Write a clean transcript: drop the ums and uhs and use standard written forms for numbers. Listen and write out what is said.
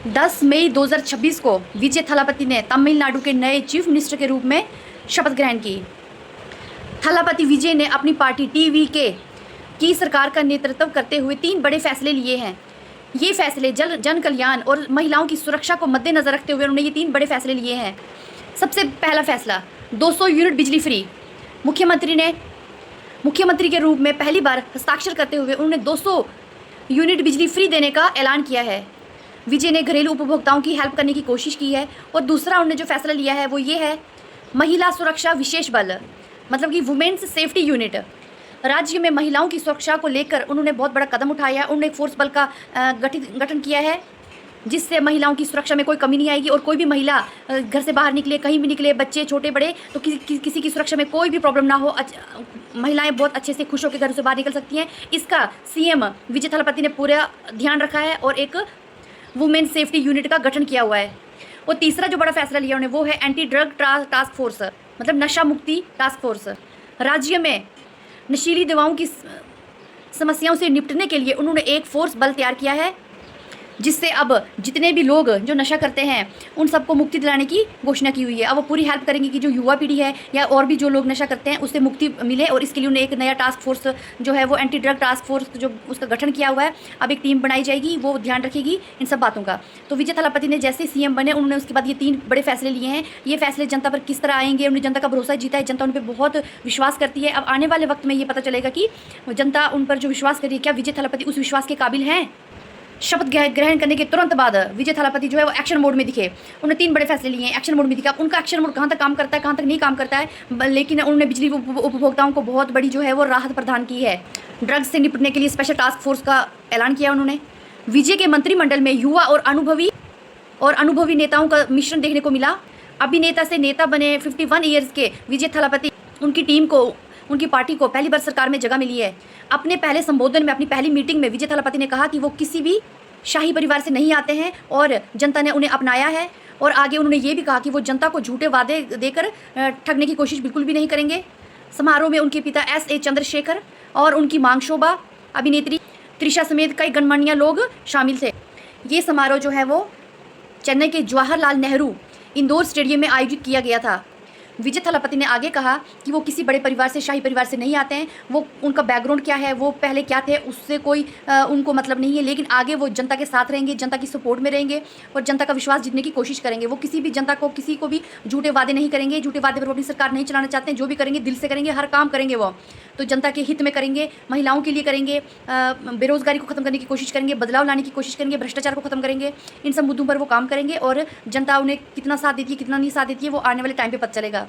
10 मई 2026 को विजय थालापति ने तमिलनाडु के नए चीफ मिनिस्टर के रूप में शपथ ग्रहण की। थालापति विजय ने अपनी पार्टी टीवीके की सरकार का नेतृत्व करते हुए 3 बड़े फैसले लिए हैं। ये फैसले जन कल्याण और महिलाओं की सुरक्षा को मद्देनजर रखते हुए उन्होंने ये 3 बड़े फैसले लिए हैं। सबसे पहला फैसला 200 यूनिट बिजली फ्री। मुख्यमंत्री के रूप में पहली बार हस्ताक्षर करते हुए उन्होंने 200 यूनिट बिजली फ्री देने का ऐलान किया है। विजय ने घरेलू उपभोक्ताओं की हेल्प करने की कोशिश की है। और दूसरा उन्होंने जो फैसला लिया है वो ये है महिला सुरक्षा विशेष बल, मतलब कि वुमेन्स सेफ्टी यूनिट। राज्य में महिलाओं की सुरक्षा को लेकर उन्होंने बहुत बड़ा कदम उठाया। उन्होंने एक फोर्स बल का गठन किया है जिससे महिलाओं की सुरक्षा में कोई कमी नहीं आएगी और कोई भी महिला घर से बाहर निकले, कहीं भी निकले, बच्चे छोटे बड़े, तो किसी की सुरक्षा में कोई भी प्रॉब्लम ना हो। महिलाएं बहुत अच्छे से खुश होकर घर से बाहर निकल सकती हैं। इसका सीएम विजय थालापति ने पूरा ध्यान रखा है और एक वुमेन सेफ्टी यूनिट का गठन किया हुआ है। और तीसरा जो बड़ा फैसला लिया उन्होंने वो है एंटी ड्रग टास्क फोर्स, मतलब नशा मुक्ति टास्क फोर्स। राज्य में नशीली दवाओं की समस्याओं से निपटने के लिए उन्होंने एक फोर्स बल तैयार किया है जिससे अब जितने भी लोग जो नशा करते हैं उन सबको मुक्ति दिलाने की घोषणा की हुई है। अब वो पूरी हेल्प करेंगे कि जो युवा पीढ़ी है या और भी जो लोग नशा करते हैं उससे मुक्ति मिले। और इसके लिए उन्हें एक नया टास्क फोर्स जो है वो एंटी ड्रग टास्क फोर्स जो उसका गठन किया हुआ है, अब एक टीम बनाई जाएगी, वो ध्यान रखेगी इन सब बातों का। तो विजय थालापति ने जैसे सीएम बने उन्होंने उसके बाद ये 3 बड़े फैसले लिए हैं। ये फैसले जनता पर किस तरह आएंगे, उन्होंने जनता का भरोसा जीता है, जनता उन पर बहुत विश्वास करती है। अब आने वाले वक्त में ये पता चलेगा कि जनता उन पर जो विश्वास करी है, क्या विजय थालापति उस विश्वास के काबिल हैं। शपथ ग्रहण करने के तुरंत बाद विजय थालापति जो है वो एक्शन मोड में दिखे। उन्होंने 3 बड़े फैसले लिए हैं, एक्शन मोड में दिखा। उनका एक्शन मोड कहाँ तक काम करता है, कहाँ तक नहीं काम करता है, लेकिन उन्होंने बिजली उपभोक्ताओं को बहुत बड़ी जो है वो राहत प्रदान की है। ड्रग्स से निपटने के लिए स्पेशल टास्क फोर्स का ऐलान किया उन्होंने। विजय के मंत्रिमंडल में युवा और अनुभवी नेताओं का मिश्रण देखने को मिला। अभिनेता से नेता बने 51 ईयर्स के विजय थालापति, उनकी टीम को, उनकी पार्टी को पहली बार सरकार में जगह मिली है। अपने पहले संबोधन में, अपनी पहली मीटिंग में विजय थालापति ने कहा कि वो किसी भी शाही परिवार से नहीं आते हैं और जनता ने उन्हें अपनाया है। और आगे उन्होंने ये भी कहा कि वो जनता को झूठे वादे देकर ठगने की कोशिश बिल्कुल भी नहीं करेंगे। समारोह में उनके पिता S.A. चंद्रशेखर और उनकी मांग शोभा अभिनेत्री त्रिशा समेत कई गणमान्य लोग शामिल थे। ये समारोह जो है वो चेन्नई के जवाहरलाल नेहरू इंडोर स्टेडियम में आयोजित किया गया था। विजय थालापति ने आगे कहा कि वो किसी बड़े परिवार से, शाही परिवार से नहीं आते हैं। वो उनका बैकग्राउंड क्या है, वो पहले क्या थे, उससे कोई उनको मतलब नहीं है, लेकिन आगे वो जनता के साथ रहेंगे, जनता की सपोर्ट में रहेंगे और जनता का विश्वास जीतने की कोशिश करेंगे। वो किसी भी जनता को, किसी को भी झूठे वादे नहीं करेंगे। झूठे वादे पर वो अपनी सरकार नहीं चलाना चाहते हैं। जो भी करेंगे दिल से करेंगे, हर काम करेंगे वो तो जनता के हित में करेंगे, महिलाओं के लिए करेंगे, बेरोजगारी को खत्म करने की कोशिश करेंगे, बदलाव लाने की कोशिश करेंगे, भ्रष्टाचार को खत्म करेंगे। इन सब मुद्दों पर वो काम करेंगे और जनता उन्हें कितना साथ देती है, कितना नहीं साथ देती है, वो आने वाले टाइम पे पता चलेगा।